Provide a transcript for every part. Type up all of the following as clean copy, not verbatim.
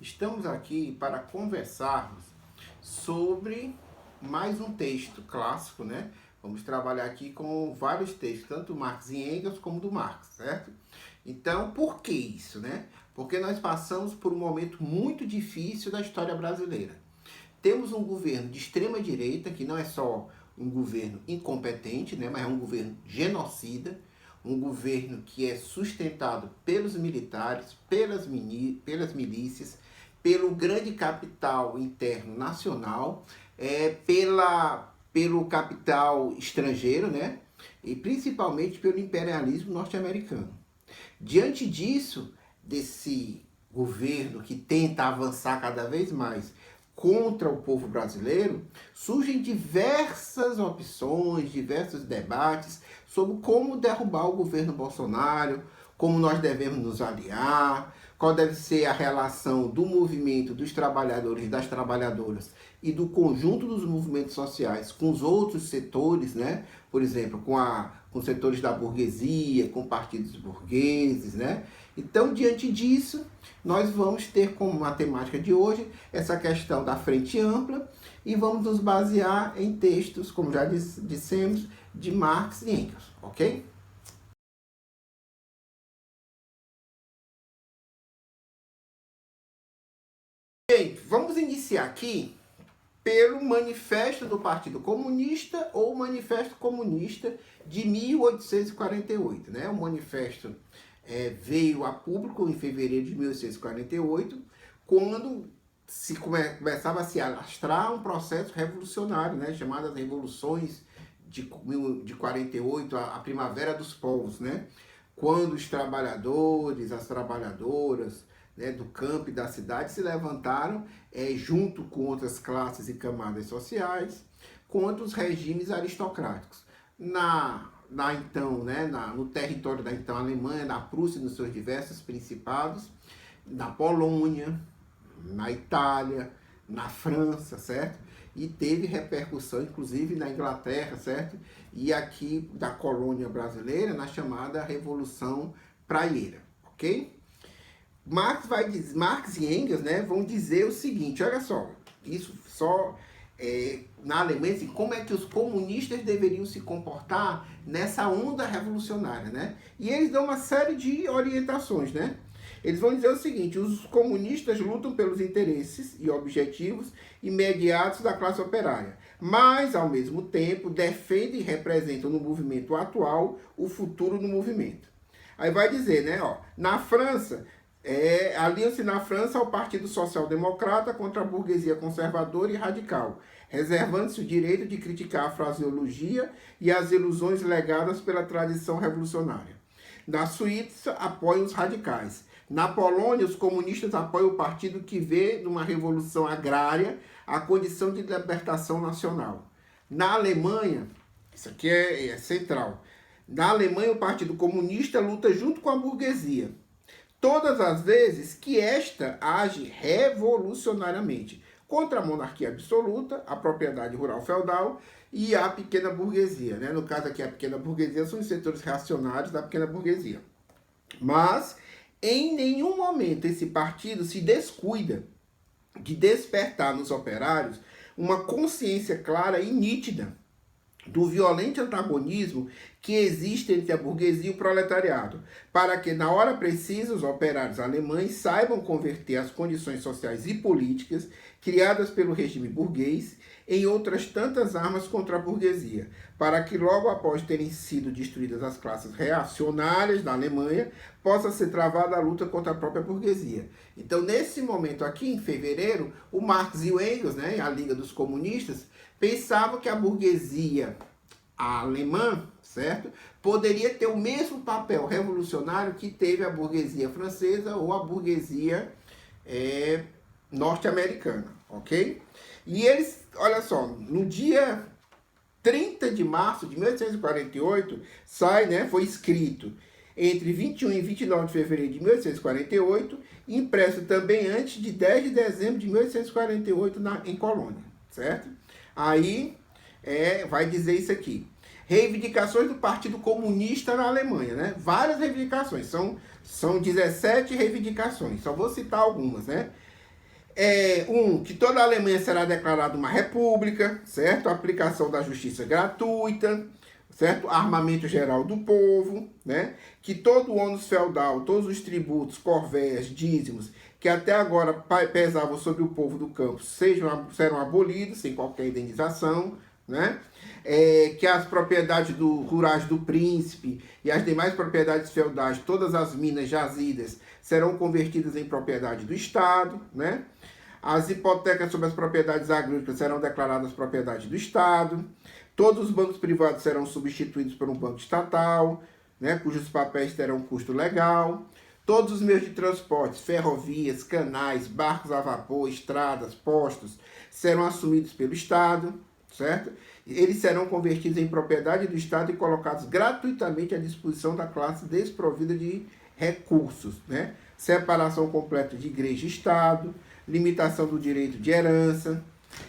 Estamos aqui para conversarmos sobre mais um texto clássico, né? Vamos trabalhar aqui com vários textos, tanto Marx e Engels como do Marx, certo? Então, por que isso, né? Porque nós passamos por um momento muito difícil da história brasileira. Temos um governo de extrema direita, que não é só um governo incompetente, né? Mas é um governo genocida, um governo que é sustentado pelos militares, pelas milícias, pelo grande capital interno nacional, pelo capital estrangeiro, né? E principalmente pelo imperialismo norte-americano. Diante disso, desse governo que tenta avançar cada vez mais contra o povo brasileiro, surgem diversas opções, diversos debates sobre como derrubar o governo Bolsonaro, como nós devemos nos aliar, qual deve ser a relação do movimento dos trabalhadores e das trabalhadoras e do conjunto dos movimentos sociais com os outros setores, né? Por exemplo, com setores da burguesia, com partidos burgueses, né? Então, diante disso, nós vamos ter como matemática de hoje essa questão da frente ampla e vamos nos basear em textos, como já dissemos, de Marx e Engels, ok? Bem, vamos iniciar aqui pelo Manifesto do Partido Comunista ou Manifesto Comunista de 1848, né? O manifesto veio a público em fevereiro de 1848, quando se começava a se alastrar um processo revolucionário, né? Chamadas revoluções de 48, a Primavera dos Povos, né? Quando os trabalhadores, as trabalhadoras, né, do campo e da cidade se levantaram junto com outras classes e camadas sociais contra os regimes aristocráticos. No território da então Alemanha, na Prússia, nos seus diversos principados, na Polônia, na Itália, na França, certo? E teve repercussão, inclusive, na Inglaterra, certo? E aqui da colônia brasileira, na chamada Revolução Praieira, ok? Marx e Engels, né, vão dizer o seguinte, olha só, isso só na Alemanha, assim, como é que os comunistas deveriam se comportar nessa onda revolucionária, né? E eles dão uma série de orientações, né? Eles vão dizer o seguinte, os comunistas lutam pelos interesses e objetivos imediatos da classe operária, mas, ao mesmo tempo, defendem e representam no movimento atual o futuro do movimento. Aí vai dizer, né, ó, na França, aliam-se na França ao Partido Social Democrata contra a burguesia conservadora e radical, reservando-se o direito de criticar a fraseologia e as ilusões legadas pela tradição revolucionária. Na Suíça, apoiam os radicais. Na Polônia, os comunistas apoiam o partido que vê numa revolução agrária a condição de libertação nacional. Na Alemanha, isso aqui é central, na Alemanha o Partido Comunista luta junto com a burguesia, todas as vezes que esta age revolucionariamente contra a monarquia absoluta, a propriedade rural feudal e a pequena burguesia, né? No caso aqui, a pequena burguesia são os setores reacionários da pequena burguesia. Mas, em nenhum momento, esse partido se descuida de despertar nos operários uma consciência clara e nítida do violento antagonismo que existe entre a burguesia e o proletariado, para que, na hora precisa, os operários alemães saibam converter as condições sociais e políticas criadas pelo regime burguês em outras tantas armas contra a burguesia, para que, logo após terem sido destruídas as classes reacionárias da Alemanha, possa ser travada a luta contra a própria burguesia. Então, nesse momento aqui, em fevereiro, o Marx e o Engels, né, a Liga dos Comunistas, pensavam que a burguesia alemã, certo, poderia ter o mesmo papel revolucionário que teve a burguesia francesa ou a burguesia norte-americana, ok? E eles, olha só, no dia 30 de março de 1848, foi escrito entre 21 e 29 de fevereiro de 1848, impresso também antes de 10 de dezembro de 1848 em Colônia, certo? Aí vai dizer isso aqui. Reivindicações do Partido Comunista na Alemanha, né? Várias reivindicações, são 17 reivindicações, só vou citar algumas, né? Que toda a Alemanha será declarada uma república, certo? A aplicação da justiça gratuita, certo? Armamento geral do povo, né? Que todo o ônus feudal, todos os tributos, corvéas, dízimos, que até agora pesavam sobre o povo do campo, serão abolidos sem qualquer indenização, né? Que as propriedades rurais do príncipe e as demais propriedades feudais, todas as minas jazidas, serão convertidas em propriedade do Estado, né? As hipotecas sobre as propriedades agrícolas serão declaradas propriedade do Estado. Todos os bancos privados serão substituídos por um banco estatal, né, cujos papéis terão custo legal. Todos os meios de transporte, ferrovias, canais, barcos a vapor, estradas, postos, serão assumidos pelo Estado, certo? Eles serão convertidos em propriedade do Estado e colocados gratuitamente à disposição da classe desprovida de recursos, né? Separação completa de igreja e Estado, limitação do direito de herança,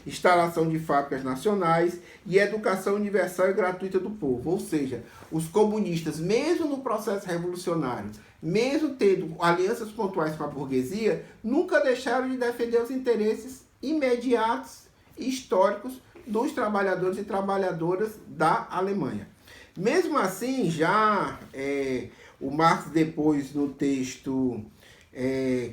instalação de fábricas nacionais e educação universal e gratuita do povo. Ou seja, os comunistas, mesmo no processo revolucionário, mesmo tendo alianças pontuais com a burguesia, nunca deixaram de defender os interesses imediatos e históricos dos trabalhadores e trabalhadoras da Alemanha. Mesmo assim, já o Marx, depois no texto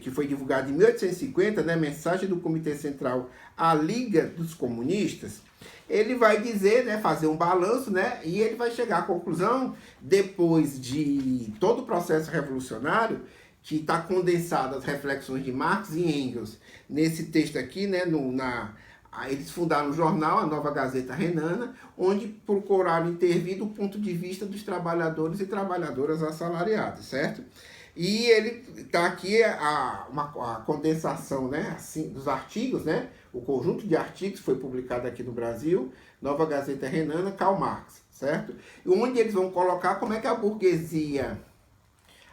que foi divulgado em 1850, né, mensagem do Comitê Central à Liga dos Comunistas, ele vai dizer, né, fazer um balanço, né, e ele vai chegar à conclusão, depois de todo o processo revolucionário, que está condensado as reflexões de Marx e Engels nesse texto aqui, né, eles fundaram um jornal, a Nova Gazeta Renana, onde procuraram intervir do ponto de vista dos trabalhadores e trabalhadoras assalariados, certo? E ele está aqui a condensação, né, assim, dos artigos, né, o conjunto de artigos foi publicado aqui no Brasil, Nova Gazeta Renana, Karl Marx, certo? E onde eles vão colocar como é que a burguesia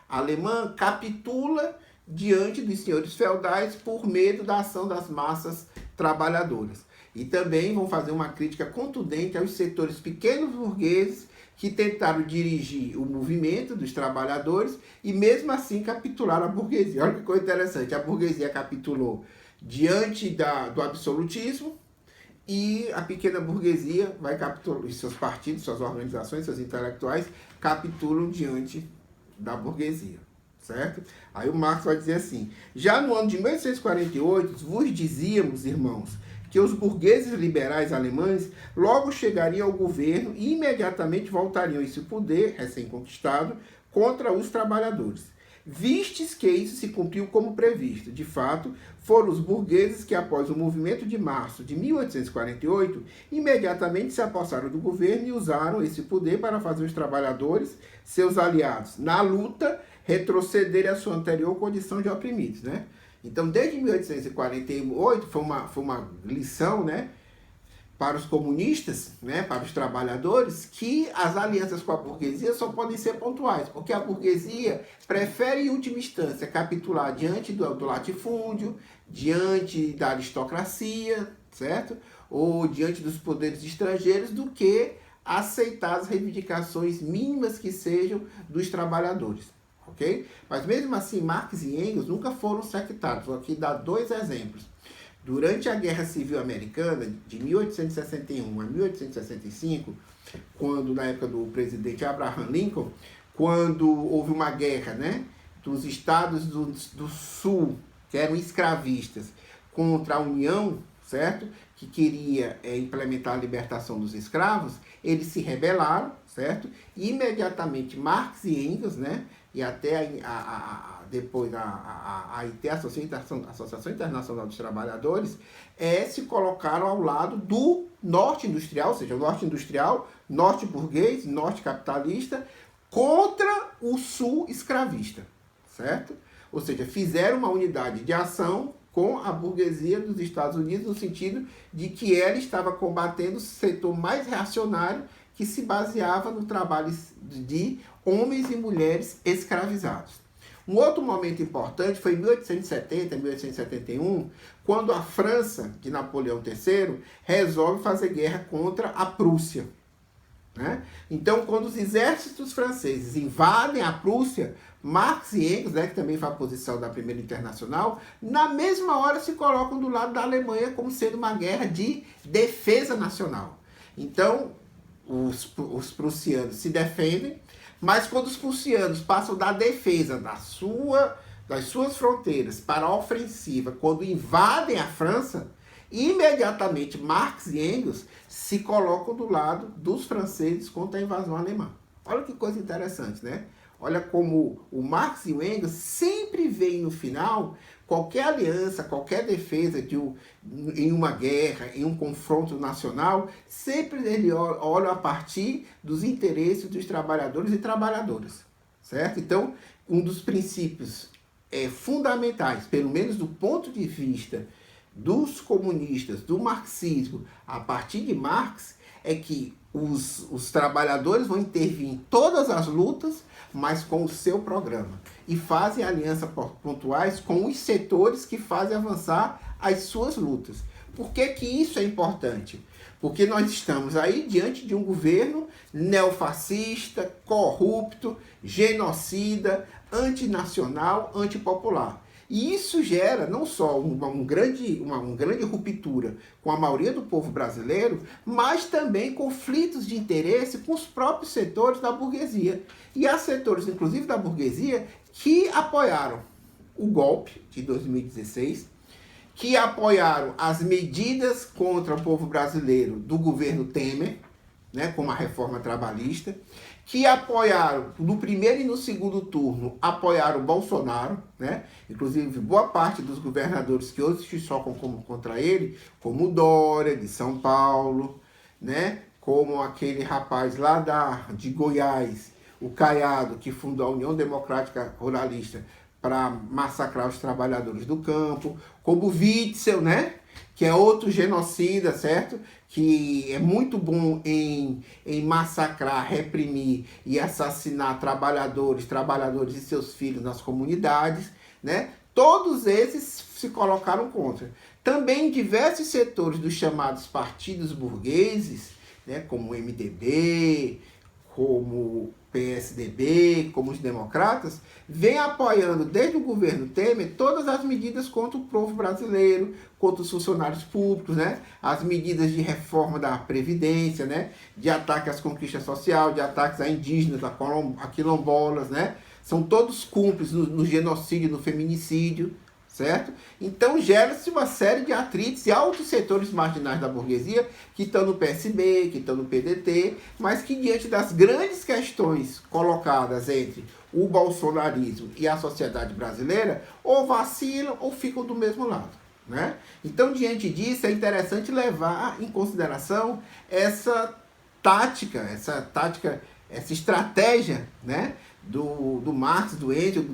alemã capitula diante dos senhores feudais por medo da ação das massas trabalhadoras. E também vão fazer uma crítica contundente aos setores pequenos burgueses que tentaram dirigir o movimento dos trabalhadores e mesmo assim capitularam a burguesia. Olha que coisa interessante, a burguesia capitulou diante do absolutismo e a pequena burguesia vai capitular, seus partidos, suas organizações, seus intelectuais capitulam diante da burguesia, certo? Aí o Marx vai dizer assim: já no ano de 1848, vos dizíamos, irmãos, que os burgueses liberais alemães logo chegariam ao governo e imediatamente voltariam esse poder recém-conquistado contra os trabalhadores. Vistes que isso se cumpriu como previsto. De fato, foram os burgueses que, após o movimento de março de 1848, imediatamente se apossaram do governo e usaram esse poder para fazer os trabalhadores, seus aliados, na luta, retrocederem à sua anterior condição de oprimidos, né? Então, desde 1848, foi uma lição, né, para os comunistas, né, para os trabalhadores, que as alianças com a burguesia só podem ser pontuais, porque a burguesia prefere, em última instância, capitular diante do latifúndio, diante da aristocracia, certo? Ou diante dos poderes estrangeiros, do que aceitar as reivindicações mínimas que sejam dos trabalhadores. Okay? Mas mesmo assim, Marx e Engels nunca foram sectários. Vou aqui dar dois exemplos. Durante a Guerra Civil Americana, de 1861 a 1865, quando, na época do presidente Abraham Lincoln, quando houve uma guerra, né, dos estados do Sul, que eram escravistas, contra a União, certo? Que queria implementar a libertação dos escravos, eles se rebelaram, certo? E imediatamente Marx e Engels, né, e até depois a IT, a Associação Internacional dos Trabalhadores, se colocaram ao lado do norte industrial, ou seja, o norte industrial, norte burguês, norte capitalista, contra o sul escravista, certo? Ou seja, fizeram uma unidade de ação com a burguesia dos Estados Unidos, no sentido de que ela estava combatendo o setor mais reacionário que se baseava no trabalho de homens e mulheres escravizados. Um outro momento importante foi em 1870, 1871, quando a França, de Napoleão III, resolve fazer guerra contra a Prússia. né? Então, quando os exércitos franceses invadem a Prússia, Marx e Engels, né, que também foi a posição da Primeira Internacional, na mesma hora se colocam do lado da Alemanha como sendo uma guerra de defesa nacional. Então, os prussianos se defendem, mas quando os prussianos passam da defesa das suas fronteiras para a ofensiva, quando invadem a França, imediatamente Marx e Engels se colocam do lado dos franceses contra a invasão alemã. Olha que coisa interessante, né? Olha como o Marx e o Engels sempre veem no final qualquer aliança, qualquer defesa em uma guerra, em um confronto nacional, sempre eles olham a partir dos interesses dos trabalhadores e trabalhadoras, certo? Então, um dos princípios fundamentais, pelo menos do ponto de vista dos comunistas, do marxismo, a partir de Marx, é que os trabalhadores vão intervir em todas as lutas, mas com o seu programa. E fazem alianças pontuais com os setores que fazem avançar as suas lutas. Por que que isso é importante? Porque nós estamos aí diante de um governo neofascista, corrupto, genocida, antinacional, antipopular. E isso gera não só uma grande ruptura com a maioria do povo brasileiro, mas também conflitos de interesse com os próprios setores da burguesia. E há setores, inclusive da burguesia, que apoiaram o golpe de 2016, que apoiaram as medidas contra o povo brasileiro do governo Temer, né, como a reforma trabalhista, que apoiaram, no primeiro e no segundo turno, apoiaram o Bolsonaro, né? Inclusive boa parte dos governadores que hoje se chocam contra ele, como o Dória, de São Paulo, né? Como aquele rapaz lá de Goiás, o Caiado, que fundou a União Democrática Ruralista para massacrar os trabalhadores do campo, como o Witzel, né? Que é outro genocida, certo? Que é muito bom em massacrar, reprimir e assassinar trabalhadores e seus filhos nas comunidades, né? Todos esses se colocaram contra. Também diversos setores dos chamados partidos burgueses, né? Como o MDB, como o PSDB, como os democratas, vem apoiando desde o governo Temer todas as medidas contra o povo brasileiro, contra os funcionários públicos, né? As medidas de reforma da Previdência, né? De ataque às conquistas sociais, de ataques a indígenas, a quilombolas, né? São todos cúmplices no genocídio, no feminicídio, certo? Então gera-se uma série de atritos e altos setores marginais da burguesia que estão no PSB, que estão no PDT, mas que diante das grandes questões colocadas entre o bolsonarismo e a sociedade brasileira, ou vacilam ou ficam do mesmo lado, né? Então, diante disso, é interessante levar em consideração essa estratégia, né? Do Marx, do Engels,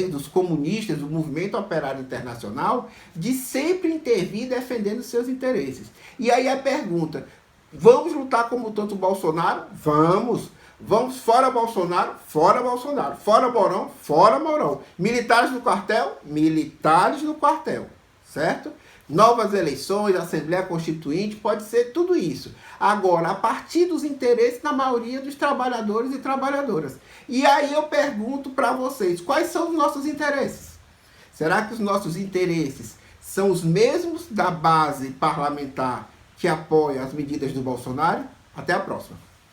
dos comunistas, do movimento operário internacional, de sempre intervir defendendo seus interesses. E aí a pergunta, vamos lutar como tanto o Bolsonaro? Vamos! Vamos fora Bolsonaro? Fora Bolsonaro. Fora Mourão? Fora Mourão. Militares no quartel? Militares no quartel. Certo? Novas eleições, Assembleia Constituinte, pode ser tudo isso. Agora, a partir dos interesses da maioria dos trabalhadores e trabalhadoras. E aí eu pergunto para vocês, quais são os nossos interesses? Será que os nossos interesses são os mesmos da base parlamentar que apoia as medidas do Bolsonaro? Até a próxima.